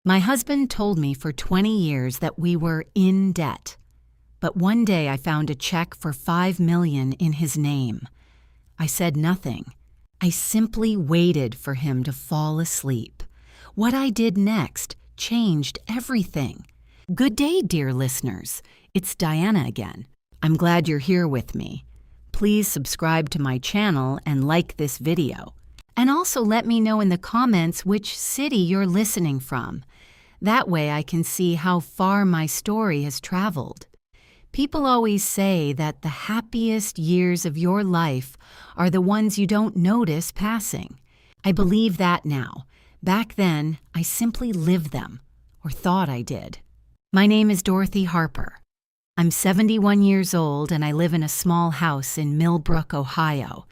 My husband told me for 20 years that we were in debt. But one day I found a check for $5 million in his name. I said nothing. I simply waited for him to fall asleep. What I did next changed everything. Good day, dear listeners. It's Diana again. I'm glad you're here with me. Please subscribe to my channel and like this video. And also let me know in the comments which city you're listening from. That way I can see how far my story has traveled. People always say that the happiest years of your life are the ones you don't notice passing. I believe that now. Back then, I simply lived them, or thought I did. My name is Dorothy Harper. I'm 71 years old and I live in a small house in Millbrook, Ohio,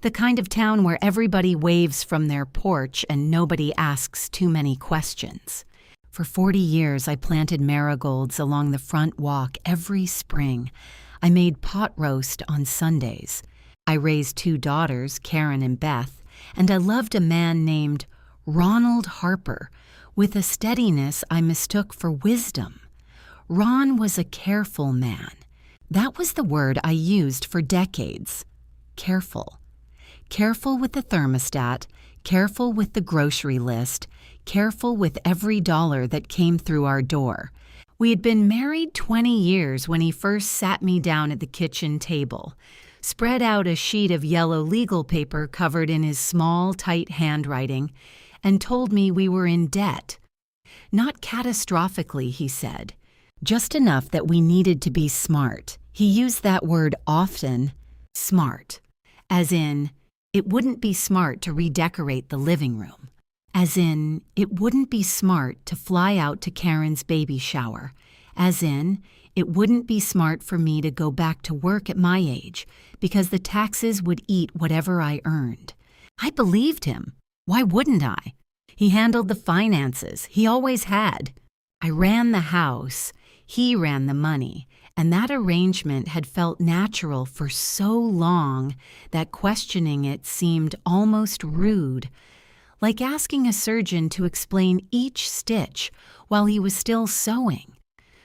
the kind of town where everybody waves from their porch and nobody asks too many questions. For 40 years, I planted marigolds along the front walk every spring. I made pot roast on Sundays. I raised 2 daughters, Karen and Beth, and I loved a man named Ronald Harper with a steadiness I mistook for wisdom. Ron was a careful man. That was the word I used for decades. Careful. Careful with the thermostat, careful with the grocery list, careful with every dollar that came through our door. We had been married 20 years when he first sat me down at the kitchen table, spread out a sheet of yellow legal paper covered in his small, tight handwriting, and told me we were in debt. Not catastrophically, he said. Just enough that we needed to be smart. He used that word often, smart, as in, it wouldn't be smart to redecorate the living room. As in, it wouldn't be smart to fly out to Karen's baby shower. As in, it wouldn't be smart for me to go back to work at my age because the taxes would eat whatever I earned. I believed him. Why wouldn't I? He handled the finances. He always had. I ran the house. He ran the money, and that arrangement had felt natural for so long that questioning it seemed almost rude, like asking a surgeon to explain each stitch while he was still sewing.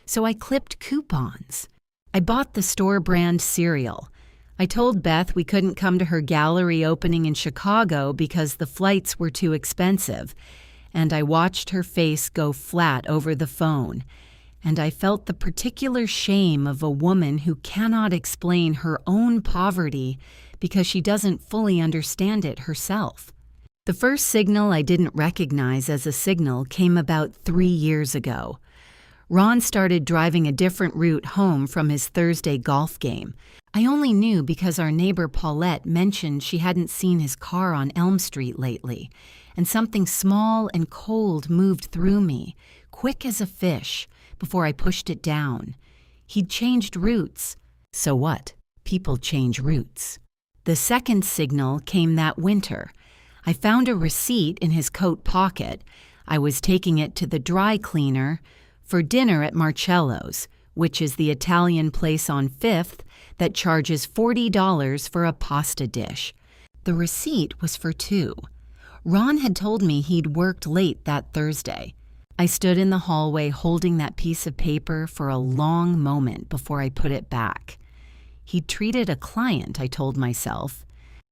So I clipped coupons. I bought the store brand cereal. I told Beth we couldn't come to her gallery opening in Chicago because the flights were too expensive, and I watched her face go flat over the phone. And I felt the particular shame of a woman who cannot explain her own poverty because she doesn't fully understand it herself. The first signal I didn't recognize as a signal came about 3 years ago. Ron started driving a different route home from his Thursday golf game. I only knew because our neighbor Paulette mentioned she hadn't seen his car on Elm Street lately, and something small and cold moved through me, quick as a fish, before I pushed it down. He'd changed routes. So what? People change routes. The second signal came that winter. I found a receipt in his coat pocket. I was taking it to the dry cleaner for dinner at Marcello's, which is the Italian place on 5th that charges $40 for a pasta dish. The receipt was for 2. Ron had told me he'd worked late that Thursday. I stood in the hallway holding that piece of paper for a long moment before I put it back. He'd treated a client, I told myself.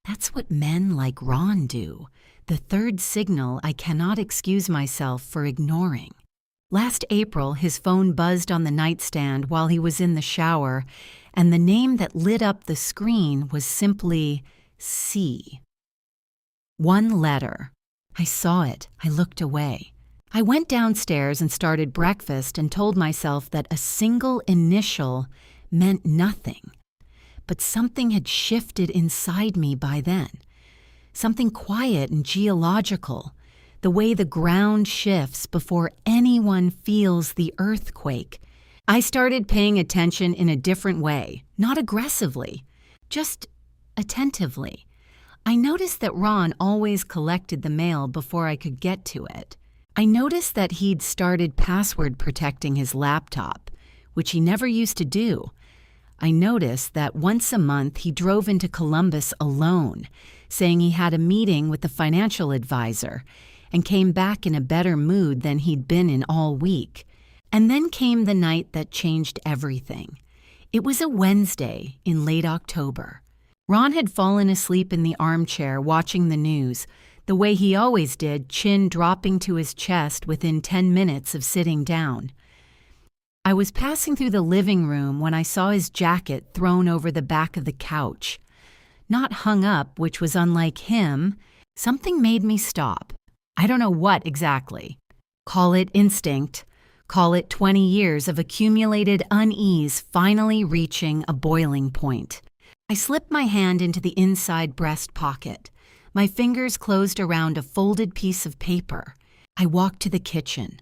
That's what men like Ron do. The third signal I cannot excuse myself for ignoring. Last April, his phone buzzed on the nightstand while he was in the shower, and the name that lit up the screen was simply C. 1 letter. I saw it. I looked away. I went downstairs and started breakfast and told myself that a single initial meant nothing. But something had shifted inside me by then. Something quiet and geological, the way the ground shifts before anyone feels the earthquake. I started paying attention in a different way, not aggressively, just attentively. I noticed that Ron always collected the mail before I could get to it. I noticed that he'd started password protecting his laptop, which he never used to do. I noticed that once a month he drove into Columbus alone, saying he had a meeting with the financial advisor, and came back in a better mood than he'd been in all week. And then came the night that changed everything. It was a Wednesday in late October. Ron had fallen asleep in the armchair watching the news, the way he always did, chin dropping to his chest within 10 minutes of sitting down. I was passing through the living room when I saw his jacket thrown over the back of the couch. Not hung up, which was unlike him. Something made me stop. I don't know what exactly. Call it instinct. Call it 20 years of accumulated unease finally reaching a boiling point. I slipped my hand into the inside breast pocket. My fingers closed around a folded piece of paper. I walked to the kitchen.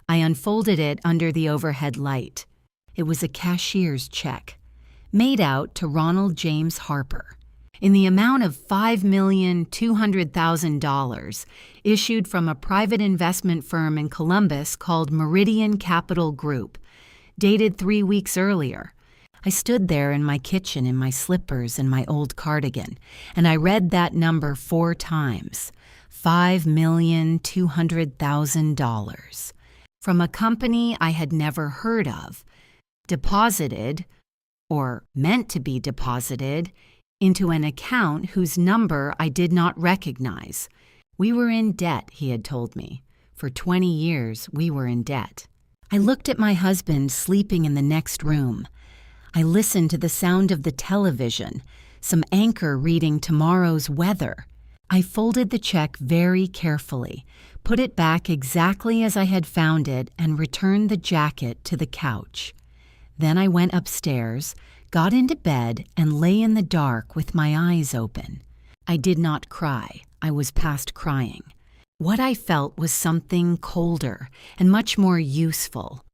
I unfolded it under the overhead light. It was a cashier's check, made out to Ronald James Harper, in the amount of $5,200,000, issued from a private investment firm in Columbus called Meridian Capital Group, dated 3 weeks earlier. I stood there in my kitchen in my slippers and my old cardigan, and I read that number 4 times, $5,200,000, from a company I had never heard of, deposited, or meant to be deposited, into an account whose number I did not recognize. We were in debt, he had told me. For 20 years, we were in debt. I looked at my husband sleeping in the next room. I listened to the sound of the television, some anchor reading tomorrow's weather. I folded the check very carefully, put it back exactly as I had found it, and returned the jacket to the couch. Then I went upstairs, got into bed, and lay in the dark with my eyes open. I did not cry. I was past crying. What I felt was something colder and much more useful.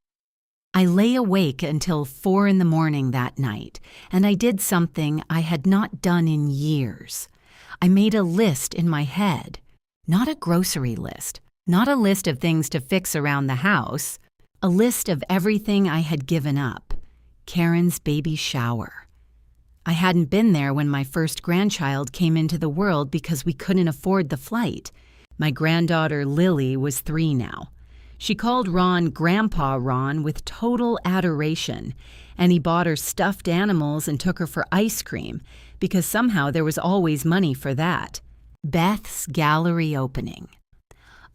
I lay awake until 4 a.m. that night, and I did something I had not done in years. I made a list in my head, not a grocery list, not a list of things to fix around the house, a list of everything I had given up. Karen's baby shower. I hadn't been there when my first grandchild came into the world because we couldn't afford the flight. My granddaughter Lily was 3 now. She called Ron Grandpa Ron with total adoration, and he bought her stuffed animals and took her for ice cream because somehow there was always money for that. Beth's gallery opening.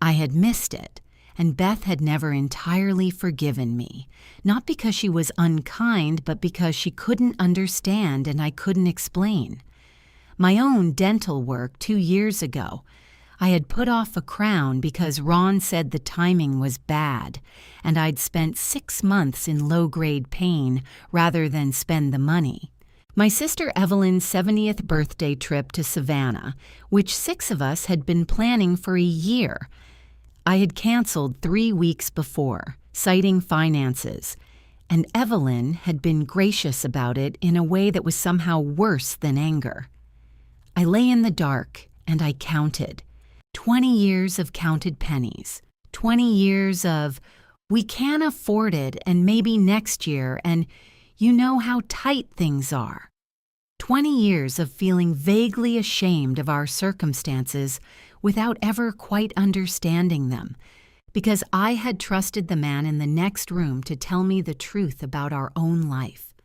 I had missed it, and Beth had never entirely forgiven me, not because she was unkind, but because she couldn't understand and I couldn't explain. My own dental work 2 years ago, I had put off a crown because Ron said the timing was bad, and I'd spent 6 months in low-grade pain rather than spend the money. My sister Evelyn's 70th birthday trip to Savannah, which 6 of us had been planning for a year, I had canceled 3 weeks before, citing finances, and Evelyn had been gracious about it in a way that was somehow worse than anger. I lay in the dark, and I counted. 20 years of counted pennies. 20 years of, we can't afford it, and maybe next year, and you know how tight things are. 20 years of feeling vaguely ashamed of our circumstances without ever quite understanding them, because I had trusted the man in the next room to tell me the truth about our own life.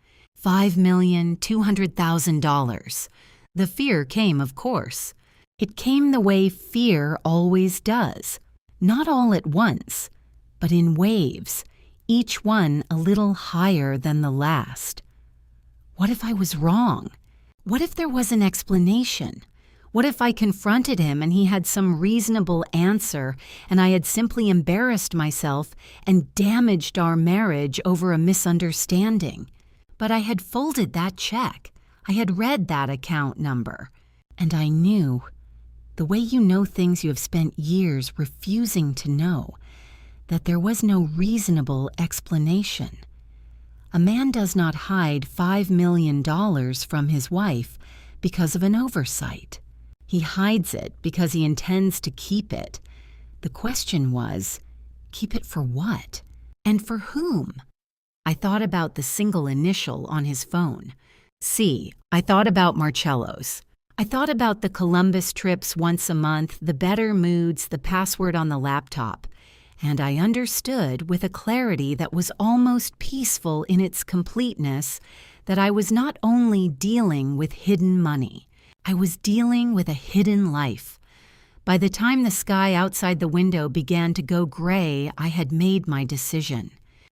$5,200,000. The fear came, of course. It came the way fear always does, not all at once, but in waves, each one a little higher than the last. What if I was wrong? What if there was an explanation? What if I confronted him and he had some reasonable answer and I had simply embarrassed myself and damaged our marriage over a misunderstanding? But I had folded that check. I had read that account number. And I knew, the way you know things you have spent years refusing to know, that there was no reasonable explanation. A man does not hide $5 million from his wife because of an oversight. He hides it because he intends to keep it. The question was, keep it for what? And for whom? I thought about the single initial on his phone. C. I thought about Marcello's. I thought about the Columbus trips once a month, the better moods, the password on the laptop, and I understood with a clarity that was almost peaceful in its completeness that I was not only dealing with hidden money, I was dealing with a hidden life. By the time the sky outside the window began to go gray, I had made my decision.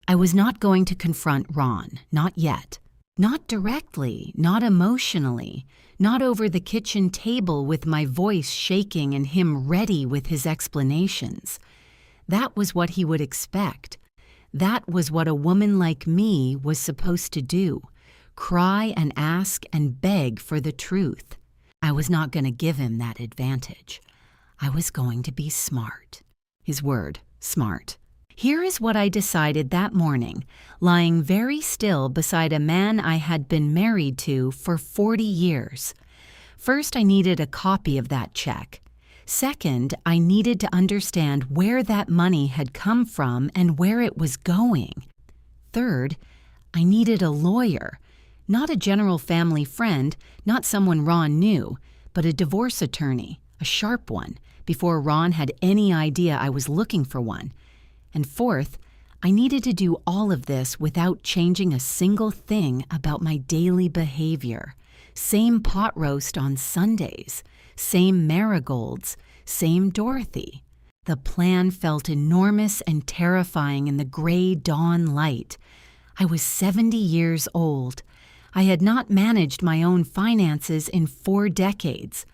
I was not going to confront Ron, not yet. Not directly, not emotionally, not over the kitchen table with my voice shaking and him ready with his explanations. That was what he would expect. That was what a woman like me was supposed to do. Cry and ask and beg for the truth. I was not going to give him that advantage. I was going to be smart. His word, smart. Here is what I decided that morning, lying very still beside a man I had been married to for 40 years. First, I needed a copy of that check. Second, I needed to understand where that money had come from and where it was going. Third, I needed a lawyer, not a general family friend, not someone Ron knew, but a divorce attorney, a sharp one, before Ron had any idea I was looking for one. And fourth, I needed to do all of this without changing a single thing about my daily behavior. Same pot roast on Sundays, same marigolds, same Dorothy. The plan felt enormous and terrifying in the gray dawn light. I was 70 years old. I had not managed my own finances in 4 decades.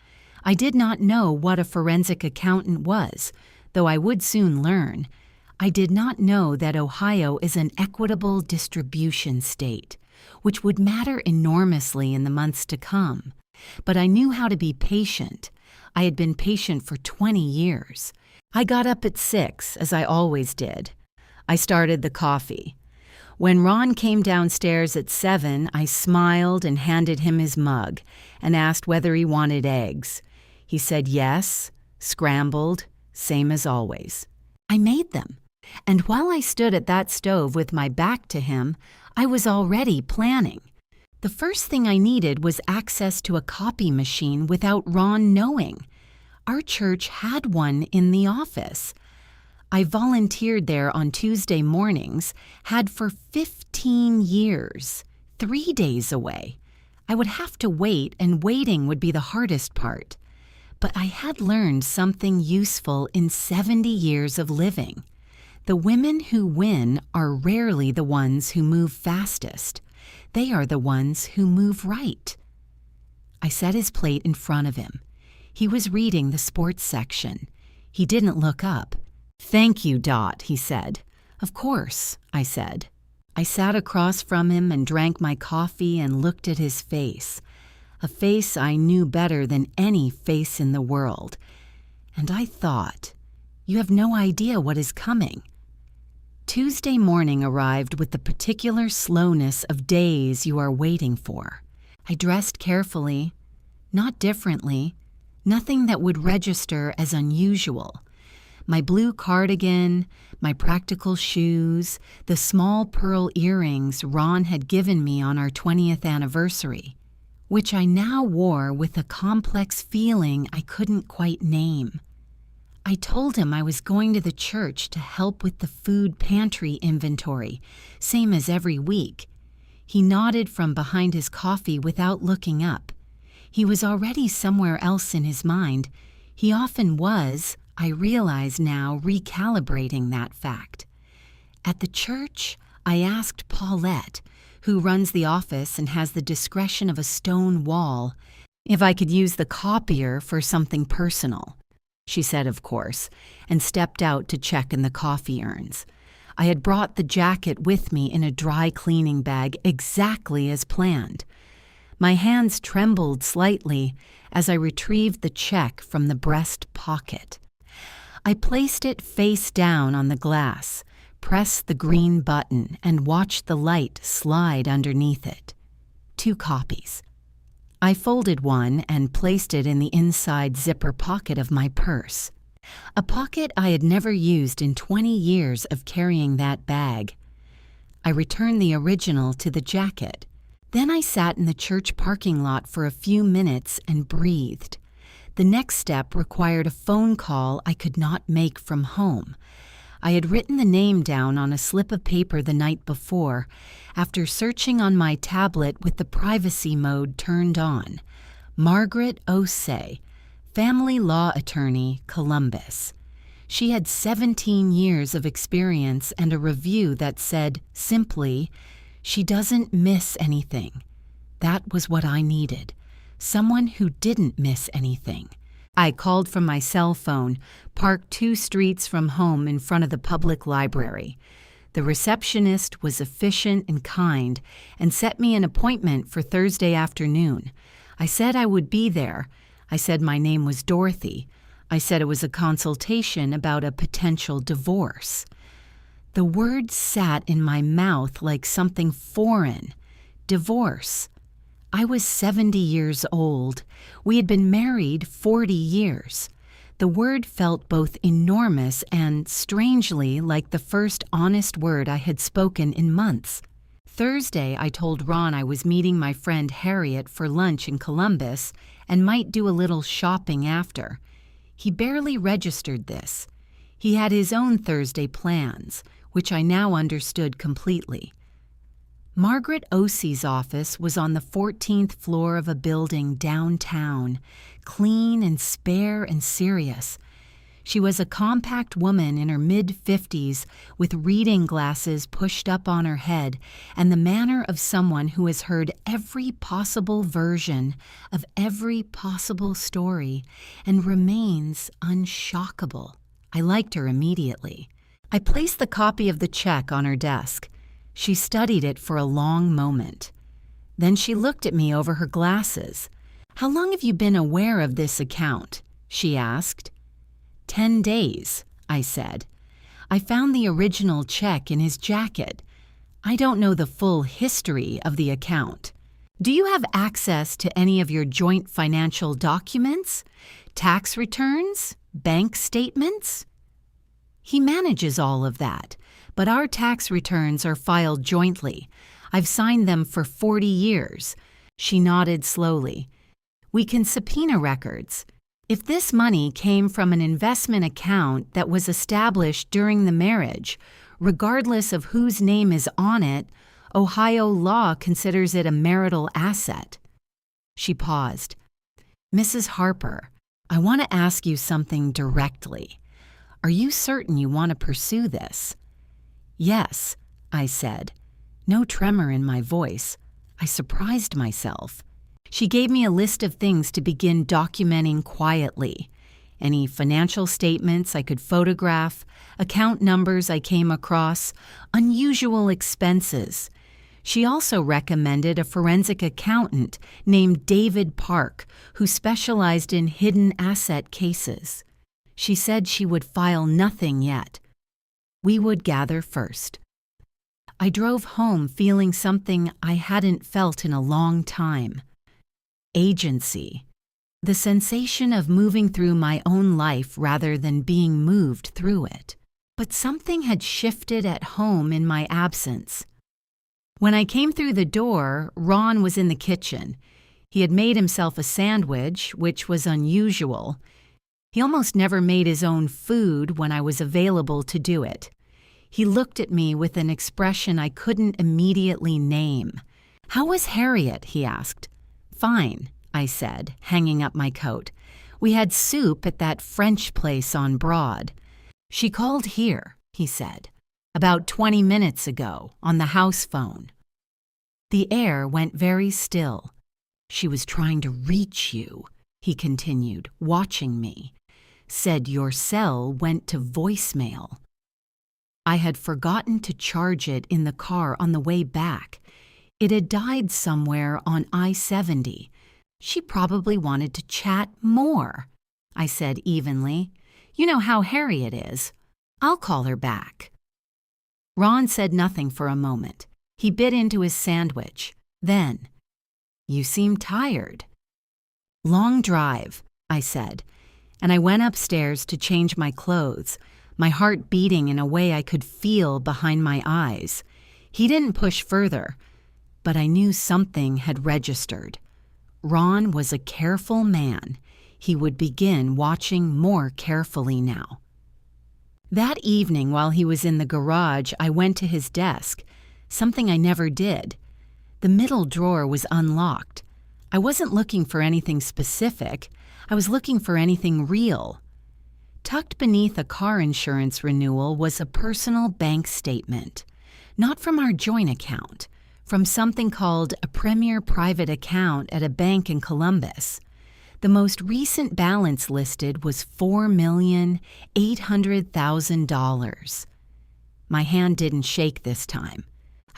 I did not know what a forensic accountant was, though I would soon learn. I did not know that Ohio is an equitable distribution state, which would matter enormously in the months to come. But I knew how to be patient. I had been patient for 20 years. I got up at 6, as I always did. I started the coffee. When Ron came downstairs at 7, I smiled and handed him his mug and asked whether he wanted eggs. He said yes, scrambled, same as always. I made them. And while I stood at that stove with my back to him, I was already planning. The first thing I needed was access to a copy machine without Ron knowing. Our church had one in the office. I volunteered there on Tuesday mornings, had for 15 years, 3 days away. I would have to wait, and waiting would be the hardest part. But I had learned something useful in 70 years of living. The women who win are rarely the ones who move fastest. They are the ones who move right. I set his plate in front of him. He was reading the sports section. He didn't look up. "Thank you, Dot," he said. "Of course," I said. I sat across from him and drank my coffee and looked at his face, a face I knew better than any face in the world. And I thought, you have no idea what is coming. Tuesday morning arrived with the particular slowness of days you are waiting for. I dressed carefully, not differently, nothing that would register as unusual. My blue cardigan, my practical shoes, the small pearl earrings Ron had given me on our 20th anniversary, which I now wore with a complex feeling I couldn't quite name. I told him I was going to the church to help with the food pantry inventory, same as every week. He nodded from behind his coffee without looking up. He was already somewhere else in his mind. He often was, I realize now, recalibrating that fact. At the church, I asked Paulette, who runs the office and has the discretion of a stone wall, if I could use the copier for something personal. She said, of course, and stepped out to check in the coffee urns. I had brought the jacket with me in a dry cleaning bag exactly as planned. My hands trembled slightly as I retrieved the check from the breast pocket. I placed it face down on the glass, pressed the green button, and watched the light slide underneath it. 2 copies. I folded one and placed it in the inside zipper pocket of my purse, a pocket I had never used in 20 years of carrying that bag. I returned the original to the jacket, Then I sat in the church parking lot for a few minutes and breathed. The next step required a phone call I could not make from home. I had written the name down on a slip of paper the night before, after searching on my tablet with the privacy mode turned on. Margaret Osei, family law attorney, Columbus. She had 17 years of experience and a review that said, simply, "She doesn't miss anything." That was what I needed. Someone who didn't miss anything. I called from my cell phone, parked 2 streets from home in front of the public library. The receptionist was efficient and kind and set me an appointment for Thursday afternoon. I said I would be there. I said my name was Dorothy. I said it was a consultation about a potential divorce. The word sat in my mouth like something foreign. Divorce. I was 70 years old. We had been married 40 years. The word felt both enormous and, strangely, like the first honest word I had spoken in months. Thursday, I told Ron I was meeting my friend Harriet for lunch in Columbus and might do a little shopping after. He barely registered this. He had his own Thursday plans, which I now understood completely. Margaret Osei's office was on the 14th floor of a building downtown, clean and spare and serious. She was a compact woman in her mid-50s with reading glasses pushed up on her head and the manner of someone who has heard every possible version of every possible story and remains unshockable. I liked her immediately. I placed the copy of the check on her desk. She studied it for a long moment. Then she looked at me over her glasses. "How long have you been aware of this account?" she asked. 10 days, I said. I found the original check in his jacket. I don't know the full history of the account. Do you have access to any of your joint financial documents? Tax returns? Bank statements? He manages all of that, but our tax returns are filed jointly. I've signed them for 40 years. She nodded slowly. We can subpoena records. If this money came from an investment account that was established during the marriage, regardless of whose name is on it, Ohio law considers it a marital asset. She paused. "Mrs. Harper, I want to ask you something directly. Are you certain you want to pursue this?" "Yes," I said. No tremor in my voice. I surprised myself. She gave me a list of things to begin documenting quietly. Any financial statements I could photograph, account numbers I came across, unusual expenses. She also recommended a forensic accountant named David Park, who specialized in hidden asset cases. She said she would file nothing yet. We would gather first. I drove home feeling something I hadn't felt in a long time. Agency. The sensation of moving through my own life rather than being moved through it. But something had shifted at home in my absence. When I came through the door, Ron was in the kitchen. He had made himself a sandwich, which was unusual. He almost never made his own food when I was available to do it. He looked at me with an expression I couldn't immediately name. "How was Harriet?" he asked. "Fine," I said, hanging up my coat. "We had soup at that French place on Broad." "She called here," he said, "about 20 minutes ago, on the house phone." The air went very still. "She was trying to reach you," he continued, watching me. "Said your cell went to voicemail." I had forgotten to charge it in the car on the way back. It had died somewhere on I-70. She probably wanted to chat more, I said evenly. "You know how Harriet is. I'll call her back." Ron said nothing for a moment. He bit into his sandwich. Then, "You seem tired." "Long drive," I said, and I went upstairs to change my clothes, my heart beating in a way I could feel behind my eyes. He didn't push further. but I knew something had registered. Ron was a careful man. He would begin watching more carefully now. That evening, while he was in the garage, I went to his desk, something I never did. The middle drawer was unlocked. I wasn't looking for anything specific. I was looking for anything real. Tucked beneath a car insurance renewal was a personal bank statement, not from our joint account, from something called a Premier Private Account at a bank in Columbus. The most recent balance listed was $4,800,000. My hand didn't shake this time.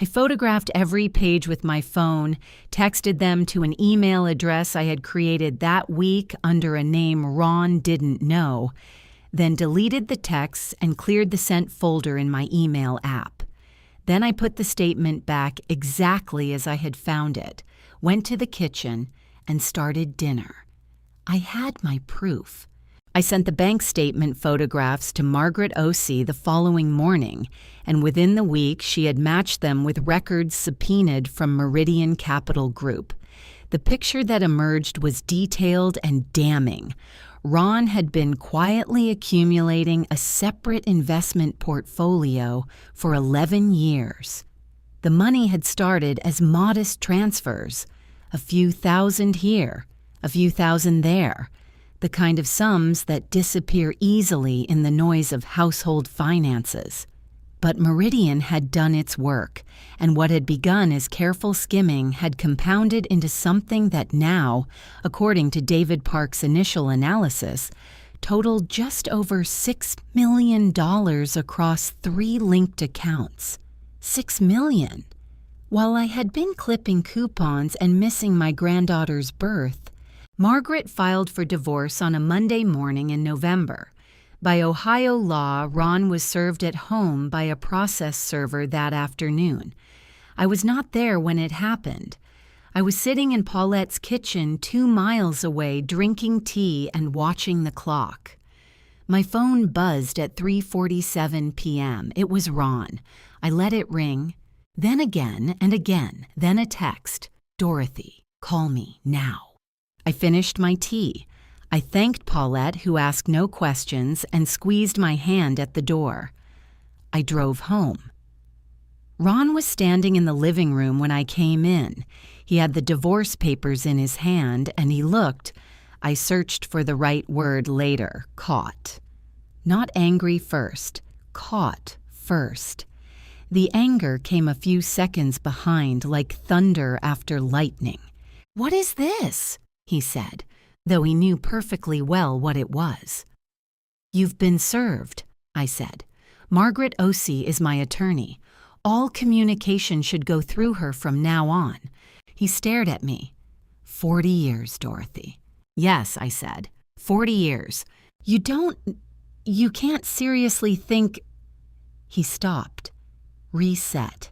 I photographed every page with my phone, texted them to an email address I had created that week under a name Ron didn't know, then deleted the texts and cleared the sent folder in my email app. Then I put the statement back exactly as I had found it, went to the kitchen, and started dinner. I had my proof. I sent the bank statement photographs to Margaret O.C. the following morning, and within the week she had matched them with records subpoenaed from Meridian Capital Group. The picture that emerged was detailed and damning. Ron had been quietly accumulating a separate investment portfolio for 11 years. The money had started as modest transfers, a few thousand here, a few thousand there, the kind of sums that disappear easily in the noise of household finances. But Meridian had done its work, and what had begun as careful skimming had compounded into something that now, according to David Park's initial analysis, totaled just over $6 million across 3 linked accounts. $6 million! While I had been clipping coupons and missing my granddaughter's birth, Margaret filed for divorce on a Monday morning in November. By Ohio law, Ron was served at home by a process server that afternoon. I was not there when it happened. I was sitting in Paulette's kitchen 2 miles away drinking tea and watching the clock. My phone buzzed at 3:47 p.m. It was Ron. I let it ring. Then again and again, then a text. "Dorothy, call me now." I finished my tea. I thanked Paulette, who asked no questions, and squeezed my hand at the door. I drove home. Ron was standing in the living room when I came in. He had the divorce papers in his hand, and he looked, I searched for the right word later, caught. Not angry first, caught first. The anger came a few seconds behind, like thunder after lightning. "What is this?" he said, though he knew perfectly well what it was. "You've been served," I said. "Margaret O.C. is my attorney. All communication should go through her from now on." He stared at me. 40 years, Dorothy." "Yes," I said. 40 years. You can't seriously think—" He stopped. Reset.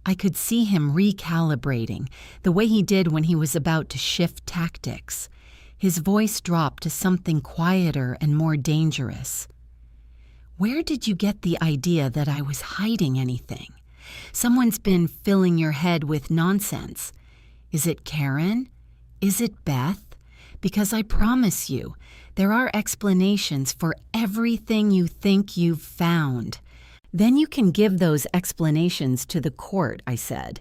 I could see him recalibrating, the way he did when he was about to shift tactics. His voice dropped to something quieter and more dangerous. "Where did you get the idea that I was hiding anything? Someone's been filling your head with nonsense. Is it Karen? Is it Beth? Because I promise you, there are explanations for everything you think you've found. Then you can give those explanations to the court," I said.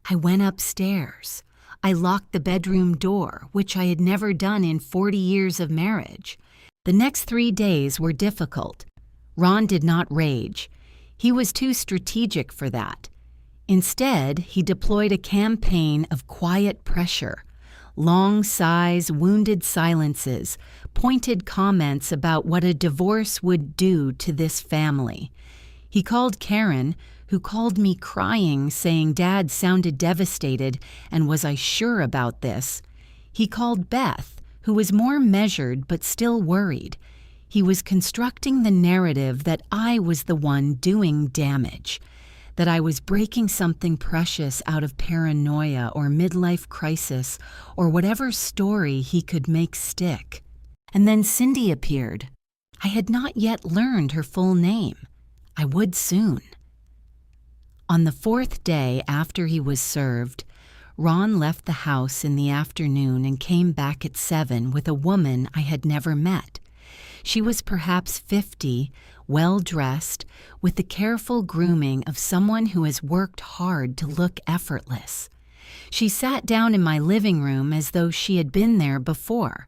I went upstairs. I locked the bedroom door, which I had never done in 40 years of marriage. The next 3 days were difficult. Ron did not rage. He was too strategic for that. Instead, he deployed a campaign of quiet pressure. Long sighs, wounded silences, pointed comments about what a divorce would do to this family. He called Karen, who called me crying, saying Dad sounded devastated, and was I sure about this? He called Beth, who was more measured but still worried. He was constructing the narrative that I was the one doing damage, that I was breaking something precious out of paranoia or midlife crisis or whatever story he could make stick. And then Cindy appeared. I had not yet learned her full name. I would soon. On the 4th day after he was served, Ron left the house in the afternoon and came back at 7 with a woman I had never met. She was perhaps 50, well-dressed, with the careful grooming of someone who has worked hard to look effortless. She sat down in my living room as though she had been there before.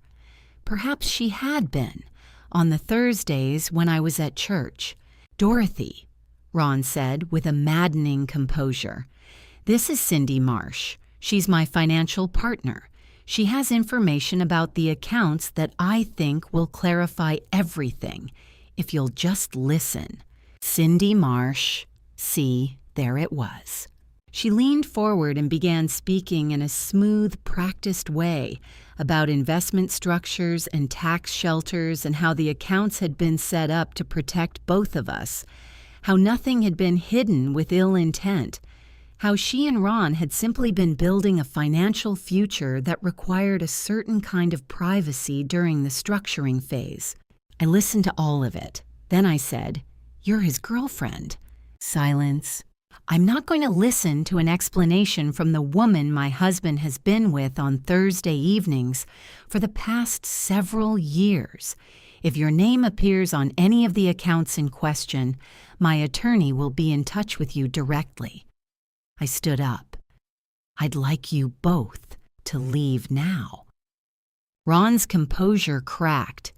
Perhaps she had been, on the Thursdays when I was at church. "Dorothy," Ron said with a maddening composure. "This is Cindy Marsh. She's my financial partner. She has information about the accounts that I think will clarify everything, if you'll just listen." Cindy Marsh. See, there it was. She leaned forward and began speaking in a smooth, practiced way about investment structures and tax shelters and how the accounts had been set up to protect both of us, how nothing had been hidden with ill intent, how she and Ron had simply been building a financial future that required a certain kind of privacy during the structuring phase. I listened to all of it. Then I said, "You're his girlfriend." Silence. "I'm not going to listen to an explanation from the woman my husband has been with on Thursday evenings for the past several years. If your name appears on any of the accounts in question, my attorney will be in touch with you directly." I stood up. "I'd like you both to leave now." Ron's composure cracked.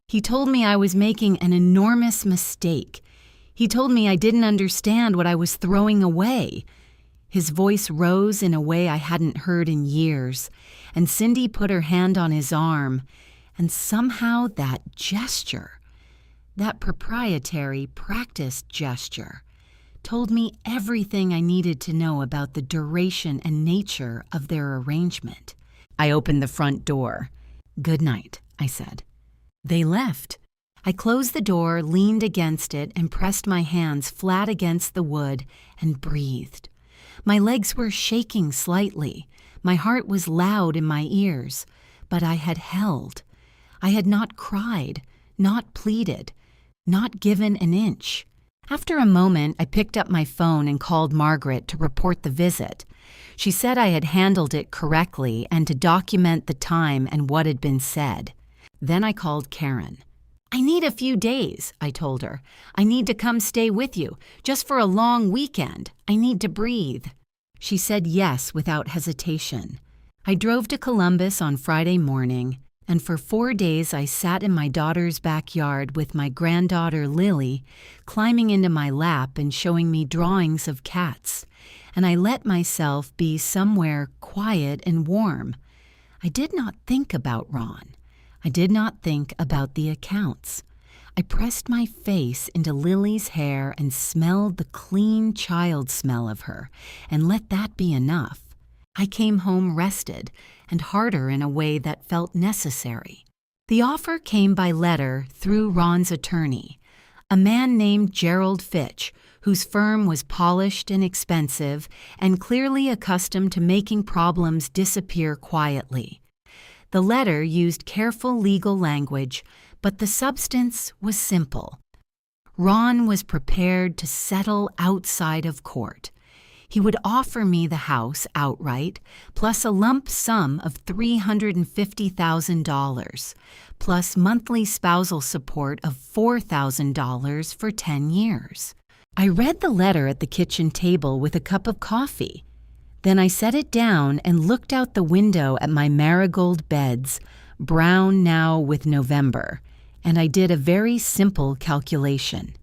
He told me I was making an enormous mistake. He told me I didn't understand what I was throwing away. His voice rose in a way I hadn't heard in years, and Cindy put her hand on his arm, and somehow that gesture, that proprietary, practiced gesture, told me everything I needed to know about the duration and nature of their arrangement. I opened the front door. "Good night," I said. They left. I closed the door, leaned against it, and pressed my hands flat against the wood and breathed. My legs were shaking slightly. My heart was loud in my ears, but I had held. I had not cried, not pleaded, not given an inch. After a moment, I picked up my phone and called Margaret to report the visit. She said I had handled it correctly and to document the time and what had been said. Then I called Karen. "I need a few days," I told her. "I need to come stay with you, just for a long weekend. I need to breathe." She said yes without hesitation. I drove to Columbus on Friday morning, and for 4 days I sat in my daughter's backyard with my granddaughter Lily climbing into my lap and showing me drawings of cats, and I let myself be somewhere quiet and warm. I did not think about Ron. I did not think about the accounts. I pressed my face into Lily's hair and smelled the clean child smell of her, and let that be enough. I came home rested and harder in a way that felt necessary. The offer came by letter through Ron's attorney, a man named Gerald Fitch, whose firm was polished and expensive and clearly accustomed to making problems disappear quietly. The letter used careful legal language, but the substance was simple. Ron was prepared to settle outside of court. He would offer me the house outright, plus a lump sum of $350,000, plus monthly spousal support of $4,000 for 10 years. I read the letter at the kitchen table with a cup of coffee. Then I set it down and looked out the window at my marigold beds, brown now with November, and I did a very simple calculation.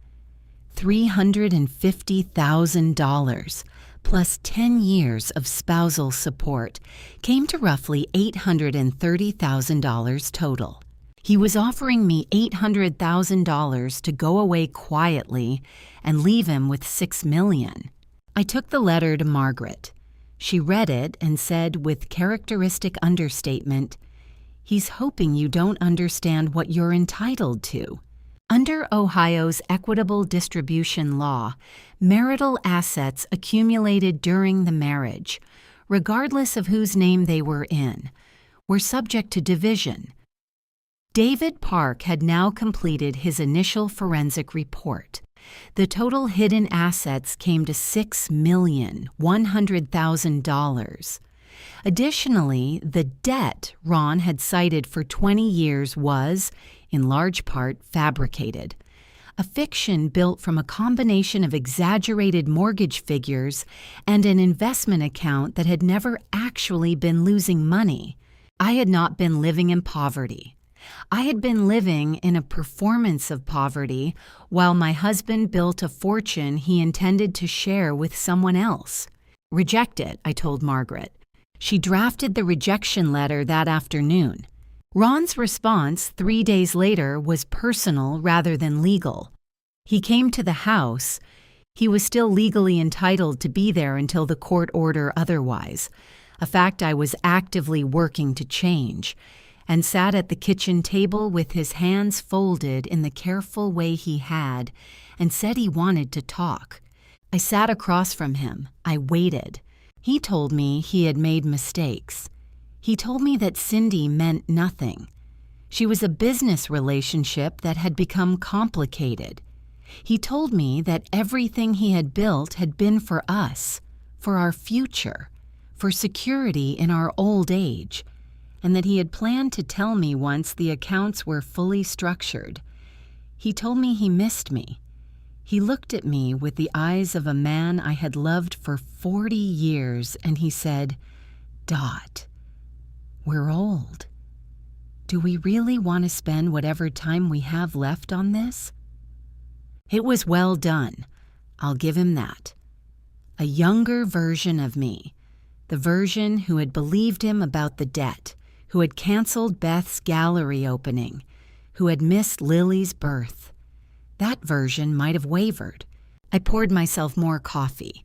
$350,000 plus 10 years of spousal support came to roughly $830,000 total. He was offering me $800,000 to go away quietly and leave him with $6 million. I took the letter to Margaret. She read it and said with characteristic understatement, "He's hoping you don't understand what you're entitled to." Under Ohio's equitable distribution law, marital assets accumulated during the marriage, regardless of whose name they were in, were subject to division. David Park had now completed his initial forensic report. The total hidden assets came to $6,100,000. Additionally, the debt Ron had cited for 20 years was, in large part, fabricated. A fiction built from a combination of exaggerated mortgage figures and an investment account that had never actually been losing money. I had not been living in poverty. I had been living in a performance of poverty while my husband built a fortune he intended to share with someone else. Reject it, I told Margaret. She drafted the rejection letter that afternoon. Ron's response 3 days later was personal rather than legal. He came to the house. He was still legally entitled to be there until the court order otherwise, a fact I was actively working to change, and sat at the kitchen table with his hands folded in the careful way he had, and said he wanted to talk. I sat across from him. I waited. He told me he had made mistakes. He told me that Cindy meant nothing. She was a business relationship that had become complicated. He told me that everything he had built had been for us, for our future, for security in our old age, and that he had planned to tell me once the accounts were fully structured. He told me he missed me. He looked at me with the eyes of a man I had loved for 40 years, and he said, "Dot, we're old. Do we really want to spend whatever time we have left on this?" It was well done. I'll give him that. A younger version of me, the version who had believed him about the debt, who had canceled Beth's gallery opening, who had missed Lily's birth. That version might have wavered. I poured myself more coffee.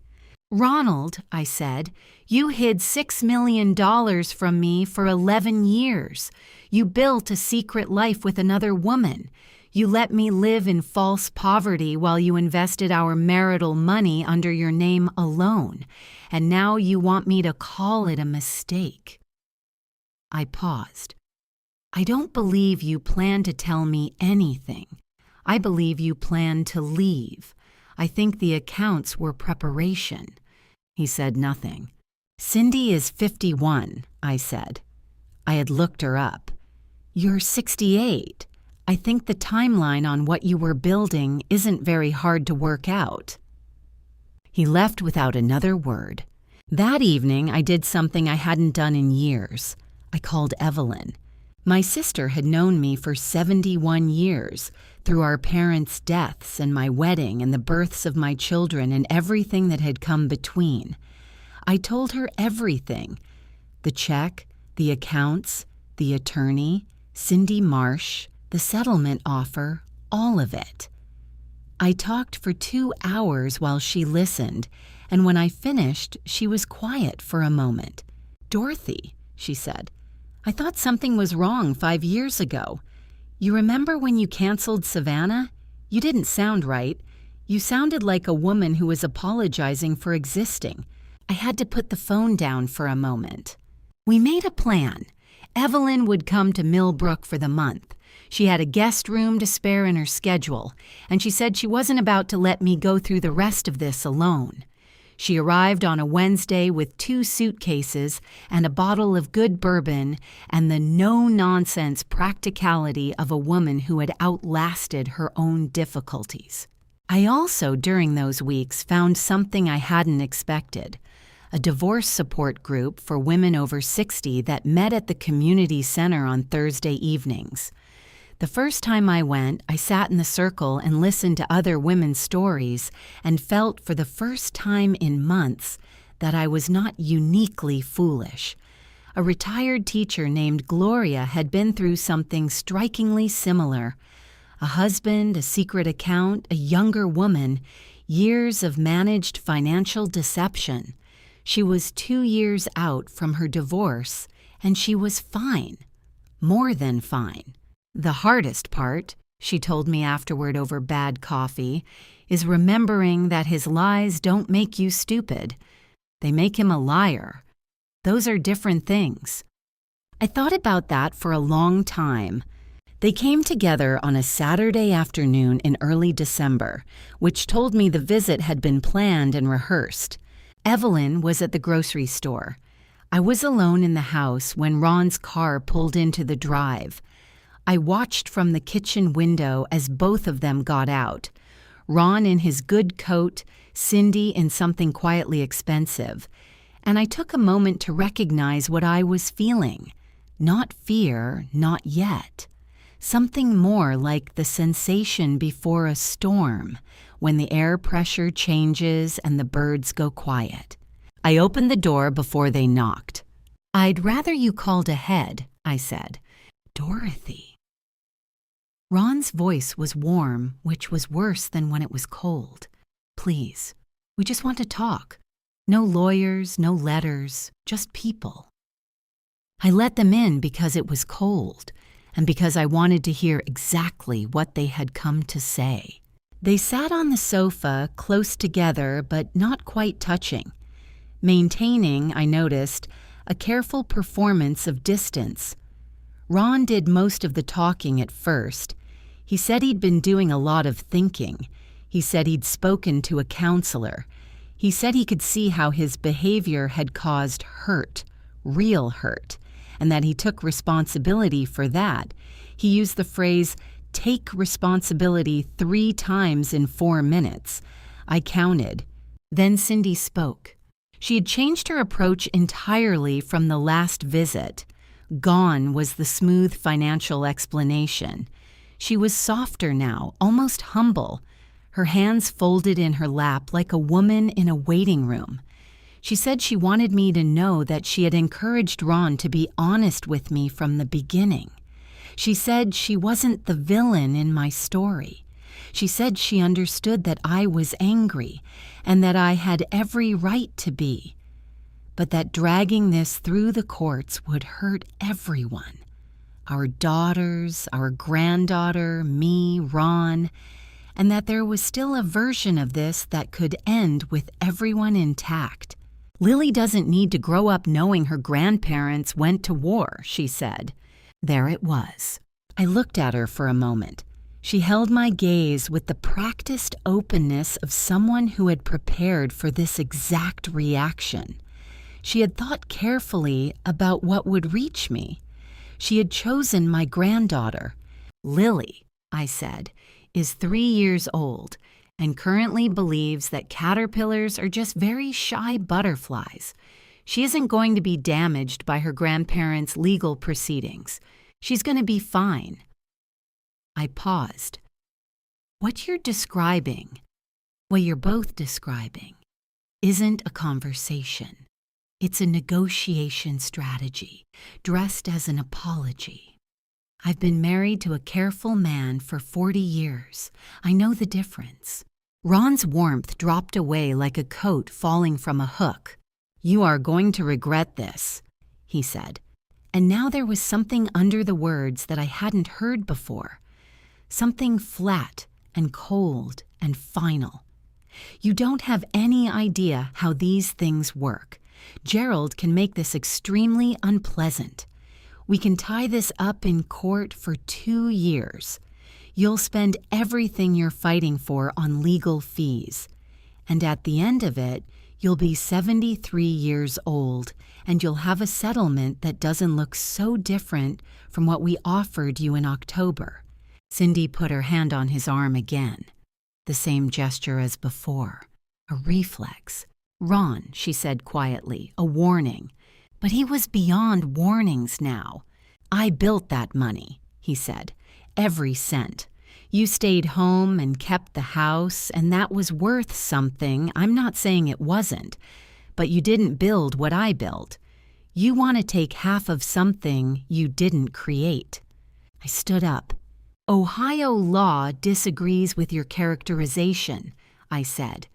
"Ronald," I said, "you hid $6 million from me for 11 years. You built a secret life with another woman. You let me live in false poverty while you invested our marital money under your name alone, and now you want me to call it a mistake." I paused. "I don't believe you plan to tell me anything. I believe you plan to leave. I think the accounts were preparation." He said nothing. "Cindy is 51, I said. I had looked her up. "You're 68. I think the timeline on what you were building isn't very hard to work out." He left without another word. That evening, I did something I hadn't done in years. I called Evelyn. My sister had known me for 71 years, through our parents' deaths and my wedding and the births of my children and everything that had come between. I told her everything: the check, the accounts, the attorney, Cindy Marsh, the settlement offer, all of it. I talked for 2 hours while she listened, and when I finished, she was quiet for a moment. "Dorothy," she said, "I thought something was wrong 5 years ago. You remember when you canceled Savannah? You didn't sound right. You sounded like a woman who was apologizing for existing." I had to put the phone down for a moment. We made a plan. Evelyn would come to Millbrook for the month. She had a guest room to spare in her schedule, and she said she wasn't about to let me go through the rest of this alone. She arrived on a Wednesday with 2 suitcases and a bottle of good bourbon and the no-nonsense practicality of a woman who had outlasted her own difficulties. I also, during those weeks, found something I hadn't expected: a divorce support group for women over 60 that met at the community center on Thursday evenings. The first time I went, I sat in the circle and listened to other women's stories and felt for the first time in months that I was not uniquely foolish. A retired teacher named Gloria had been through something strikingly similar. A husband, a secret account, a younger woman, years of managed financial deception. She was 2 years out from her divorce, and she was fine. More than fine. "The hardest part," she told me afterward over bad coffee, "is remembering that his lies don't make you stupid. They make him a liar. Those are different things." I thought about that for a long time. They came together on a Saturday afternoon in early December, which told me the visit had been planned and rehearsed. Evelyn was at the grocery store. I was alone in the house when Ron's car pulled into the drive. I watched from the kitchen window as both of them got out. Ron in his good coat, Cindy in something quietly expensive. And I took a moment to recognize what I was feeling. Not fear, not yet. Something more like the sensation before a storm, when the air pressure changes and the birds go quiet. I opened the door before they knocked. "I'd rather you called ahead," I said. "Dorothy." Ron's voice was warm, which was worse than when it was cold. "Please, we just want to talk. No lawyers, no letters, just people." I let them in because it was cold, and because I wanted to hear exactly what they had come to say. They sat on the sofa, close together but not quite touching, maintaining, I noticed, a careful performance of distance. Ron did most of the talking at first. He said he'd been doing a lot of thinking. He said he'd spoken to a counselor. He said he could see how his behavior had caused hurt, real hurt, and that he took responsibility for that. He used the phrase, "take responsibility" 3 times in 4 minutes. I counted. Then Cindy spoke. She had changed her approach entirely from the last visit. Gone was the smooth financial explanation. She was softer now, almost humble, her hands folded in her lap like a woman in a waiting room. She said she wanted me to know that she had encouraged Ron to be honest with me from the beginning. She said she wasn't the villain in my story. She said she understood that I was angry and that I had every right to be, but that dragging this through the courts would hurt everyone. Our daughters, our granddaughter, me, Ron, and that there was still a version of this that could end with everyone intact. "Lily doesn't need to grow up knowing her grandparents went to war," she said. There it was. I looked at her for a moment. She held my gaze with the practiced openness of someone who had prepared for this exact reaction. She had thought carefully about what would reach me. She had chosen my granddaughter. "Lily," I said, "is 3 years old and currently believes that caterpillars are just very shy butterflies. She isn't going to be damaged by her grandparents' legal proceedings. She's going to be fine." I paused. "What you're describing, what you're both describing, isn't a conversation. It's a negotiation strategy, dressed as an apology. I've been married to a careful man for 40 years. I know the difference." Ron's warmth dropped away like a coat falling from a hook. "You are going to regret this," he said. And now there was something under the words that I hadn't heard before. Something flat and cold and final. "You don't have any idea how these things work. Gerald can make this extremely unpleasant. We can tie this up in court for 2 years. You'll spend everything you're fighting for on legal fees. And at the end of it, you'll be 73 years old, and you'll have a settlement that doesn't look so different from what we offered you in October." Cindy put her hand on his arm again. The same gesture as before. A reflex. "Ron," she said quietly, "a warning." But he was beyond warnings now. "I built that money," he said. "Every cent. You stayed home and kept the house, and that was worth something. I'm not saying it wasn't. But you didn't build what I built. You want to take half of something you didn't create." I stood up. "Ohio law disagrees with your characterization," I said.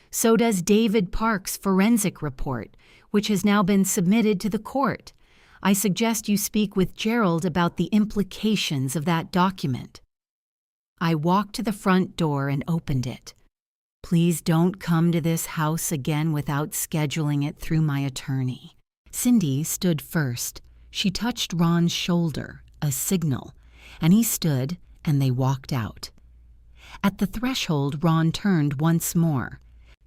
"So does David Park's forensic report, which has now been submitted to the court. I suggest you speak with Gerald about the implications of that document." I walked to the front door and opened it. "Please don't come to this house again without scheduling it through my attorney." Cindy stood first. She touched Ron's shoulder, a signal, and he stood, and they walked out. At the threshold, Ron turned once more.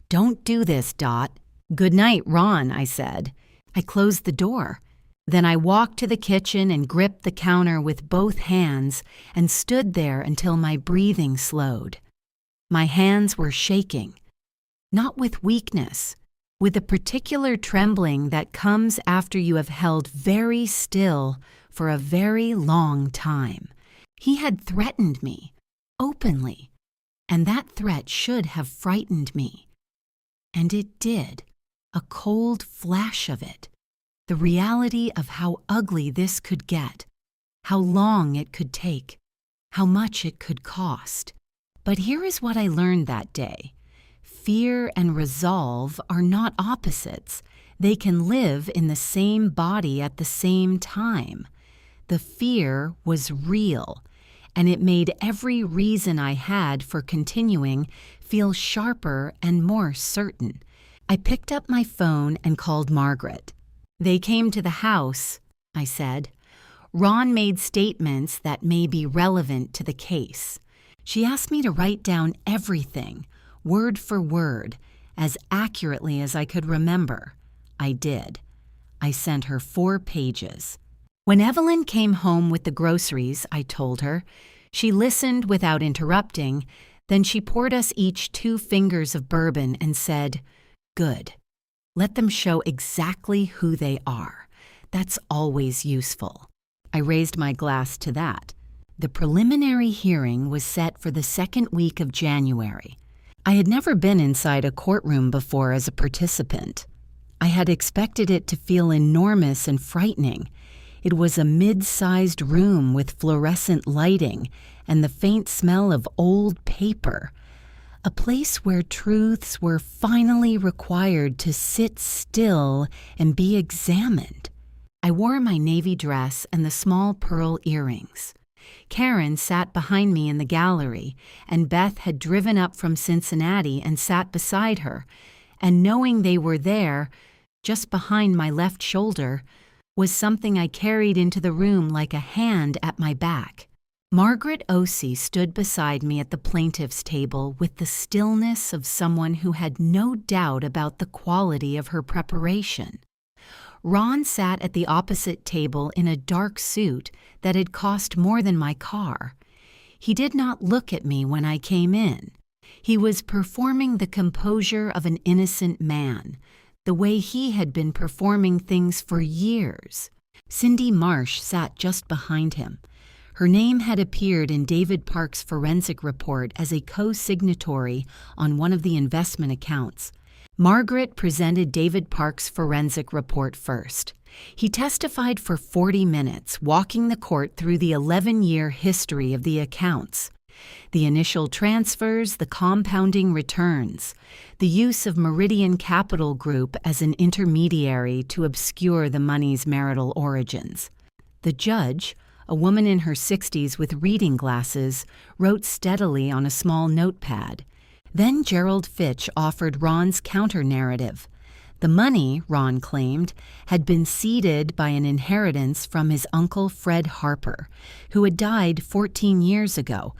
"Don't do this, Dot." "Good night, Ron," I said. I closed the door. Then I walked to the kitchen and gripped the counter with both hands and stood there until my breathing slowed. My hands were shaking, not with weakness, with a particular trembling that comes after you have held very still for a very long time. He had threatened me, openly, and that threat should have frightened me. And it did, a cold flash of it, the reality of how ugly this could get, how long it could take, how much it could cost. But here is what I learned that day. Fear and resolve are not opposites. They can live in the same body at the same time. The fear was real, and it made every reason I had for continuing feel sharper and more certain. I picked up my phone and called Margaret. "They came to the house," I said. "Ron made statements that may be relevant to the case. She asked me to write down everything, word for word, as accurately as I could remember. I did. I sent her 4 pages. When Evelyn came home with the groceries, I told her, she listened without interrupting, then she poured us each 2 fingers of bourbon and said, 'Good. Let them show exactly who they are. That's always useful.' I raised my glass to that. The preliminary hearing was set for the 2nd week of January. I had never been inside a courtroom before as a participant. I had expected it to feel enormous and frightening. It was a mid-sized room with fluorescent lighting and the faint smell of old paper. A place where truths were finally required to sit still and be examined. I wore my navy dress and the small pearl earrings. Karen sat behind me in the gallery, and Beth had driven up from Cincinnati and sat beside her, and knowing they were there, just behind my left shoulder, was something I carried into the room like a hand at my back. Margaret Osey stood beside me at the plaintiff's table with the stillness of someone who had no doubt about the quality of her preparation. Ron sat at the opposite table in a dark suit that had cost more than my car. He did not look at me when I came in. He was performing the composure of an innocent man, the way he had been performing things for years. Cindy Marsh sat just behind him. Her name had appeared in David Park's forensic report as a co-signatory on one of the investment accounts. Margaret presented David Park's forensic report first. He testified for 40 minutes, walking the court through the 11-year history of the accounts. The initial transfers, the compounding returns, the use of Meridian Capital Group as an intermediary to obscure the money's marital origins. The judge, a woman in her 60s with reading glasses, wrote steadily on a small notepad. Then Gerald Fitch offered Ron's counter-narrative. The money, Ron claimed, had been seeded by an inheritance from his uncle Fred Harper, who had died 14 years ago,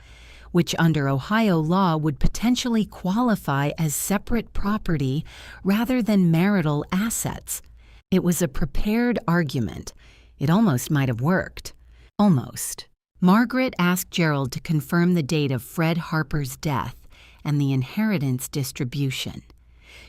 which under Ohio law would potentially qualify as separate property rather than marital assets. It was a prepared argument. It almost might have worked. Almost. Margaret asked Gerald to confirm the date of Fred Harper's death and the inheritance distribution.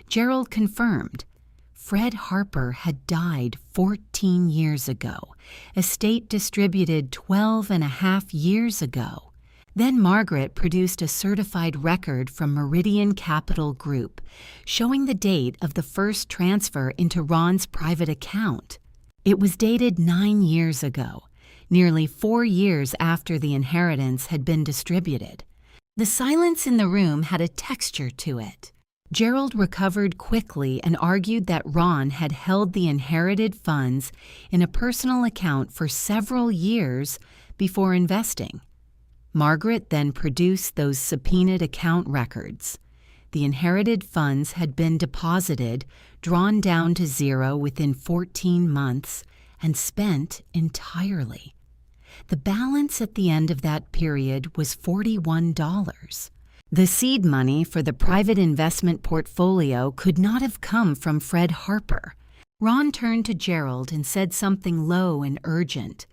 Gerald confirmed. Fred Harper had died 14 years ago. Estate distributed 12 and a half years ago. Then Margaret produced a certified record from Meridian Capital Group, showing the date of the first transfer into Ron's private account. It was dated 9 years ago, nearly 4 years after the inheritance had been distributed. The silence in the room had a texture to it. Gerald recovered quickly and argued that Ron had held the inherited funds in a personal account for several years before investing. Margaret then produced those subpoenaed account records. The inherited funds had been deposited, drawn down to zero within 14 months, and spent entirely. The balance at the end of that period was $41. The seed money for the private investment portfolio could not have come from Fred Harper. Ron turned to Gerald and said something low and urgent.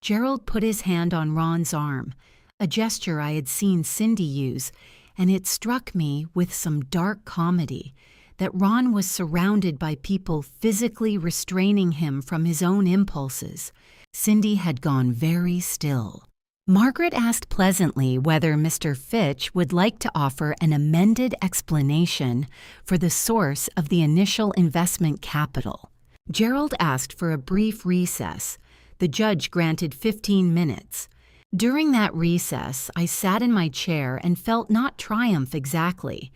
Gerald put his hand on Ron's arm, a gesture I had seen Cindy use, and it struck me with some dark comedy that Ron was surrounded by people physically restraining him from his own impulses. Cindy had gone very still. Margaret asked pleasantly whether Mr. Fitch would like to offer an amended explanation for the source of the initial investment capital. Gerald asked for a brief recess. The judge granted 15 minutes. During that recess, I sat in my chair and felt not triumph exactly,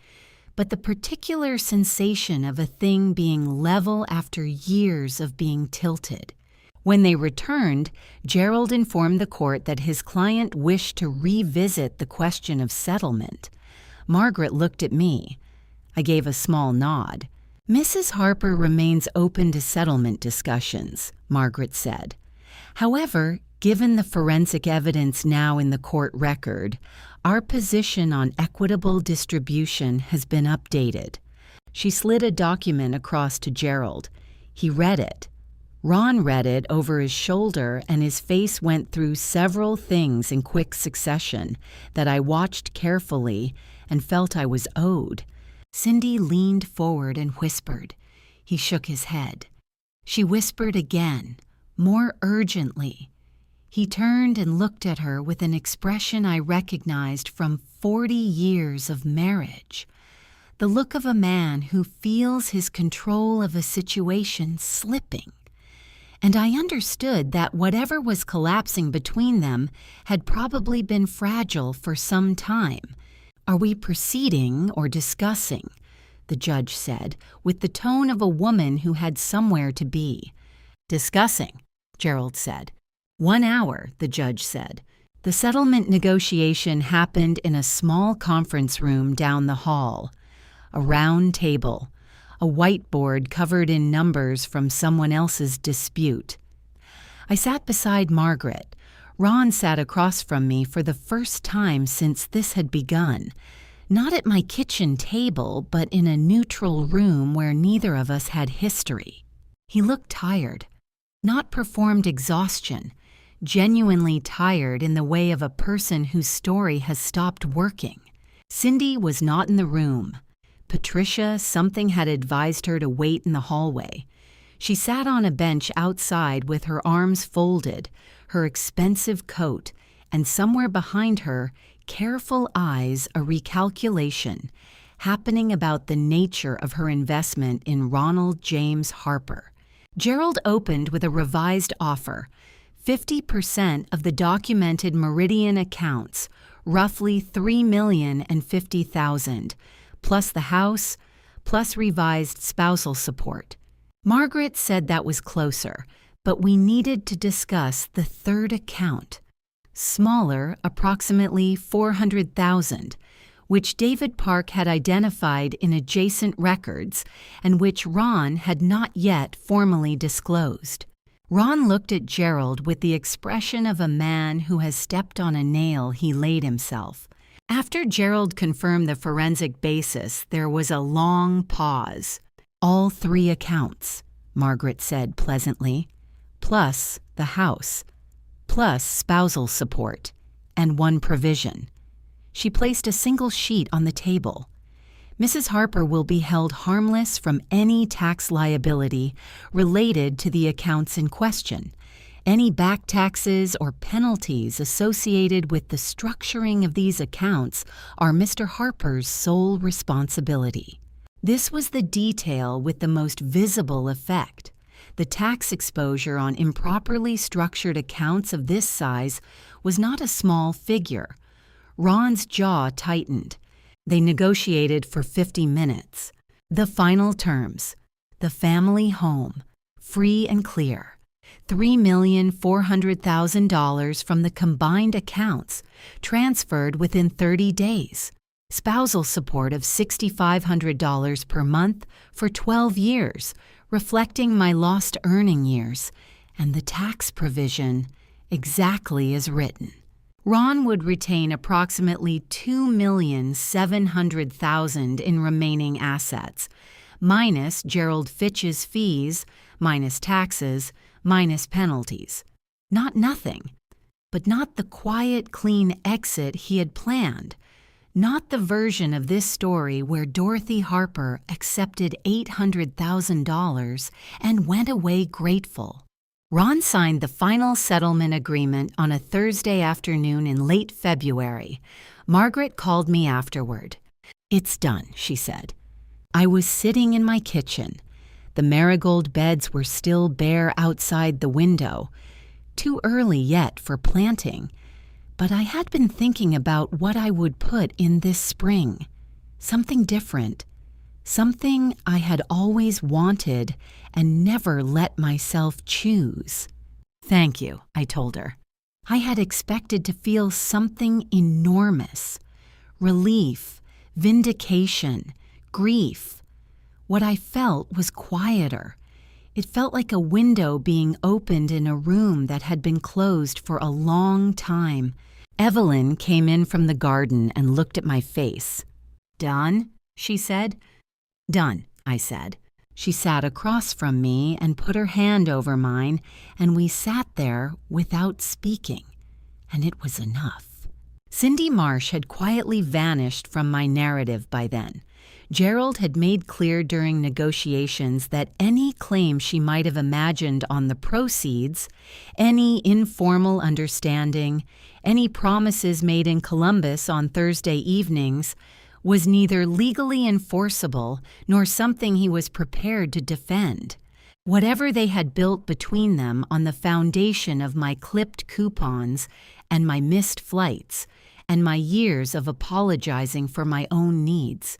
but the particular sensation of a thing being level after years of being tilted. When they returned, Gerald informed the court that his client wished to revisit the question of settlement. Margaret looked at me. I gave a small nod. "Mrs. Harper remains open to settlement discussions," Margaret said. "However, given the forensic evidence now in the court record, our position on equitable distribution has been updated." She slid a document across to Gerald. He read it. Ron read it over his shoulder, and his face went through several things in quick succession that I watched carefully and felt I was owed. Cindy leaned forward and whispered. He shook his head. She whispered again, more urgently. He turned and looked at her with an expression I recognized from 40 years of marriage. The look of a man who feels his control of a situation slipping. And I understood that whatever was collapsing between them had probably been fragile for some time. "Are we proceeding or discussing?" the judge said, with the tone of a woman who had somewhere to be. "Discussing," Gerald said. 1 hour, the judge said. The settlement negotiation happened in a small conference room down the hall. A round table, a whiteboard covered in numbers from someone else's dispute. I sat beside Margaret. Ron sat across from me for the first time since this had begun. Not at my kitchen table, but in a neutral room where neither of us had history. He looked tired. Not performed exhaustion. Genuinely tired in the way of a person whose story has stopped working. Cindy was not in the room. Patricia, something had advised her to wait in the hallway. She sat on a bench outside with her arms folded, her expensive coat, and somewhere behind her, careful eyes, a recalculation, happening about the nature of her investment in Ronald James Harper. Gerald opened with a revised offer, 50% of the documented Meridian accounts, roughly $3,050,000, plus the house, plus revised spousal support. Margaret said that was closer, but we needed to discuss the third account, smaller, approximately $400,000, which David Park had identified in adjacent records and which Ron had not yet formally disclosed. Ron looked at Gerald with the expression of a man who has stepped on a nail he laid himself. After Gerald confirmed the forensic basis, there was a long pause. "All 3 accounts," Margaret said pleasantly, "plus the house, plus spousal support, and 1 provision." She placed a single sheet on the table. "Mrs. Harper will be held harmless from any tax liability related to the accounts in question. Any back taxes or penalties associated with the structuring of these accounts are Mr. Harper's sole responsibility." This was the detail with the most visible effect. The tax exposure on improperly structured accounts of this size was not a small figure. Ron's jaw tightened. They negotiated for 50 minutes. The final terms: the family home, free and clear. $3,400,000 from the combined accounts, transferred within 30 days. Spousal support of $6,500 per month for 12 years, reflecting my lost earning years, and the tax provision exactly as written. Ron would retain approximately $2,700,000 in remaining assets, minus Gerald Fitch's fees, minus taxes, minus penalties. Not nothing, but not the quiet, clean exit he had planned. Not the version of this story where Dorothy Harper accepted $800,000 and went away grateful. Ron signed the final settlement agreement on a Thursday afternoon in late February. Margaret called me afterward. "It's done," she said. I was sitting in my kitchen. The marigold beds were still bare outside the window. Too early yet for planting. But I had been thinking about what I would put in this spring. Something different. Something I had always wanted and never let myself choose. "Thank you," I told her. I had expected to feel something enormous. Relief, vindication, grief. What I felt was quieter. It felt like a window being opened in a room that had been closed for a long time. Evelyn came in from the garden and looked at my face. "Done?" she said. "Done," I said. She sat across from me and put her hand over mine, and we sat there without speaking. And it was enough. Cindy Marsh had quietly vanished from my narrative by then. Gerald had made clear during negotiations that any claim she might have imagined on the proceeds, any informal understanding, any promises made in Columbus on Thursday evenings, was neither legally enforceable nor something he was prepared to defend. Whatever they had built between them on the foundation of my clipped coupons and my missed flights and my years of apologizing for my own needs.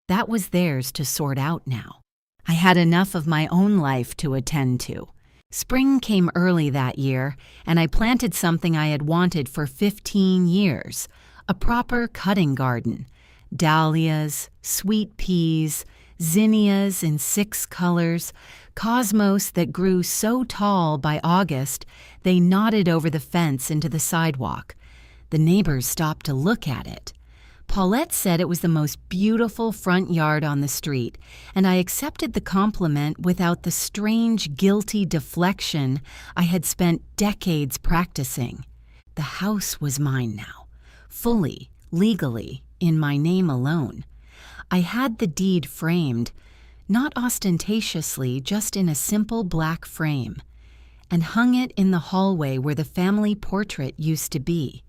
That was theirs to sort out now. I had enough of my own life to attend to. Spring came early that year, and I planted something I had wanted for 15 years, a proper cutting garden. Dahlias, sweet peas, zinnias in 6 colors, cosmos that grew so tall by August they nodded over the fence into the sidewalk. The neighbors stopped to look at it. Paulette said it was the most beautiful front yard on the street, and I accepted the compliment without the strange, guilty deflection I had spent decades practicing. The house was mine now, fully, legally, in my name alone. I had the deed framed, not ostentatiously, just in a simple black frame, and hung it in the hallway where the family portrait used to be.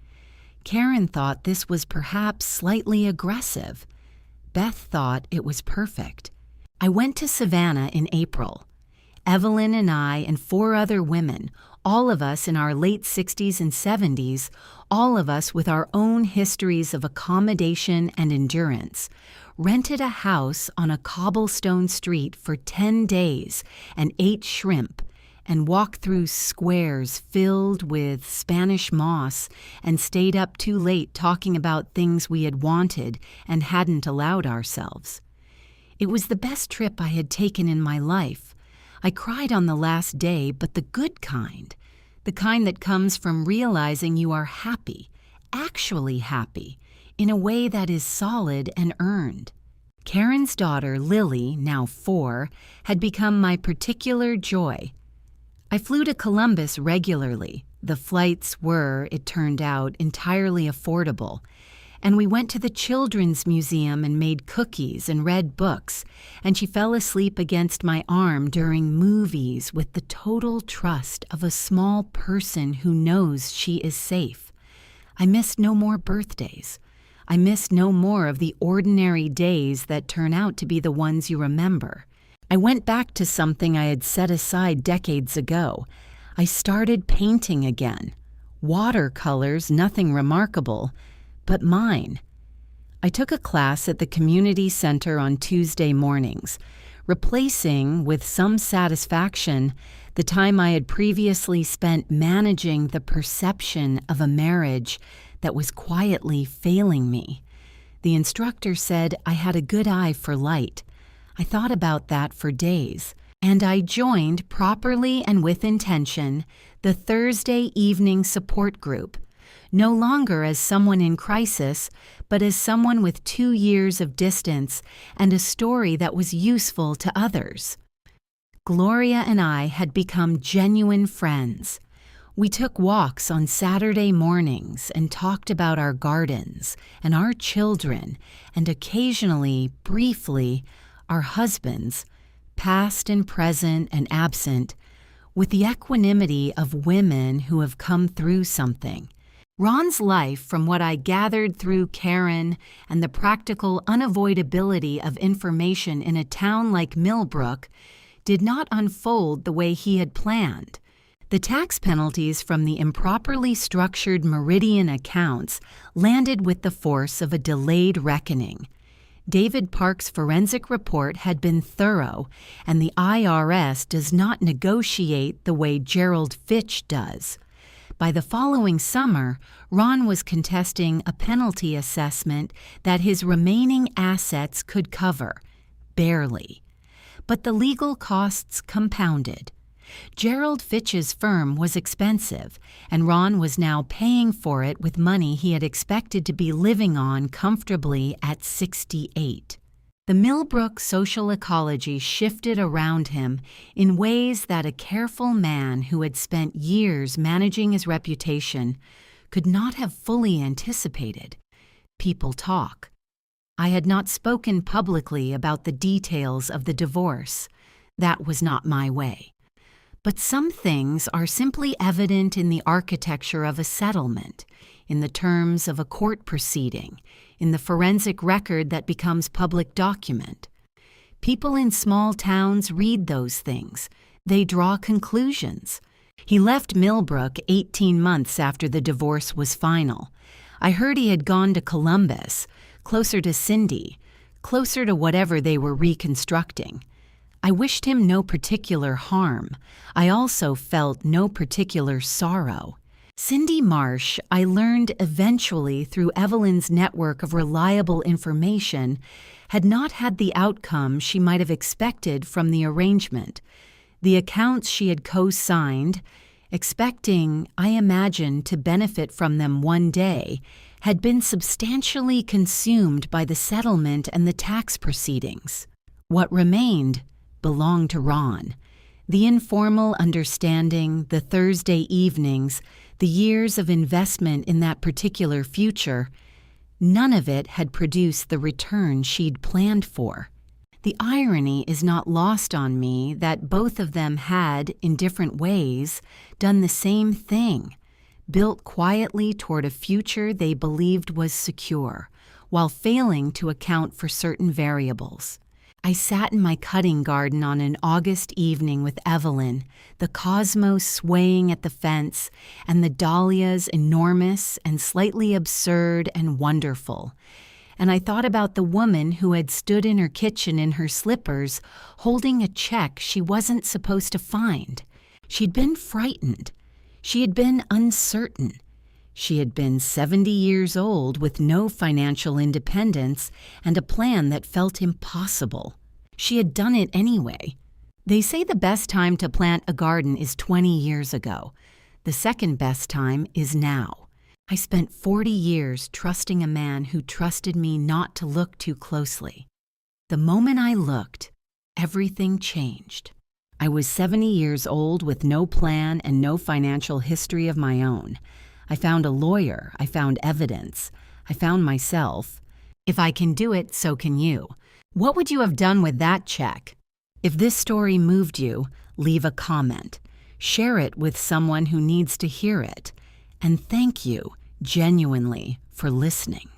Karen thought this was perhaps slightly aggressive. Beth thought it was perfect. I went to Savannah in April. Evelyn and I and 4 other women, all of us in our late 60s and 70s, all of us with our own histories of accommodation and endurance, rented a house on a cobblestone street for 10 days and ate shrimp and walked through squares filled with Spanish moss and stayed up too late talking about things we had wanted and hadn't allowed ourselves. It was the best trip I had taken in my life. I cried on the last day, but the good kind, the kind that comes from realizing you are happy, actually happy, in a way that is solid and earned. Karen's daughter, Lily, now 4, had become my particular joy. I flew to Columbus regularly. The flights were, it turned out, entirely affordable. And we went to the Children's Museum and made cookies and read books, and she fell asleep against my arm during movies with the total trust of a small person who knows she is safe. I missed no more birthdays. I missed no more of the ordinary days that turn out to be the ones you remember. I went back to something I had set aside decades ago. I started painting again. Watercolors, nothing remarkable, but mine. I took a class at the community center on Tuesday mornings, replacing, with some satisfaction, the time I had previously spent managing the perception of a marriage that was quietly failing me. The instructor said I had a good eye for light. I thought about that for days, and I joined, properly and with intention, the Thursday evening support group. no longer as someone in crisis, but as someone with 2 years of distance and a story that was useful to others. Gloria and I had become genuine friends. We took walks on Saturday mornings and talked about our gardens and our children and occasionally, briefly, our husbands, past and present and absent, with the equanimity of women who have come through something. Ron's life, from what I gathered through Karen and the practical unavoidability of information in a town like Millbrook, did not unfold the way he had planned. The tax penalties from the improperly structured Meridian accounts landed with the force of a delayed reckoning. David Park's forensic report had been thorough, and the IRS does not negotiate the way Gerald Fitch does. By the following summer, Ron was contesting a penalty assessment that his remaining assets could cover, barely. But the legal costs compounded. Gerald Fitch's firm was expensive, and Ron was now paying for it with money he had expected to be living on comfortably at 68. The Millbrook social ecology shifted around him in ways that a careful man who had spent years managing his reputation could not have fully anticipated. People talk. I had not spoken publicly about the details of the divorce. That was not my way. But some things are simply evident in the architecture of a settlement, in the terms of a court proceeding, in the forensic record that becomes public document. People in small towns read those things. They draw conclusions. He left Millbrook 18 months after the divorce was final. I heard he had gone to Columbus, closer to Cindy, closer to whatever they were reconstructing. I wished him no particular harm. I also felt no particular sorrow. Cindy Marsh, I learned eventually through Evelyn's network of reliable information, had not had the outcome she might have expected from the arrangement. The accounts she had co-signed, expecting, I imagine, to benefit from them one day, had been substantially consumed by the settlement and the tax proceedings. What remained belonged to Ron. The informal understanding, the Thursday evenings, the years of investment in that particular future, none of it had produced the return she'd planned for. The irony is not lost on me that both of them had, in different ways, done the same thing, built quietly toward a future they believed was secure, while failing to account for certain variables. I sat in my cutting garden on an August evening with Evelyn, the cosmos swaying at the fence, and the dahlias enormous and slightly absurd and wonderful. And I thought about the woman who had stood in her kitchen in her slippers, holding a check she wasn't supposed to find. She'd been frightened. She had been uncertain. She had been 70 years old with no financial independence and a plan that felt impossible. She had done it anyway. They say the best time to plant a garden is 20 years ago. The second best time is now. I spent 40 years trusting a man who trusted me not to look too closely. The moment I looked, everything changed. I was 70 years old with no plan and no financial history of my own. I found a lawyer. I found evidence. I found myself. If I can do it, so can you. What would you have done with that check? If this story moved you, leave a comment. Share it with someone who needs to hear it. And thank you, genuinely, for listening.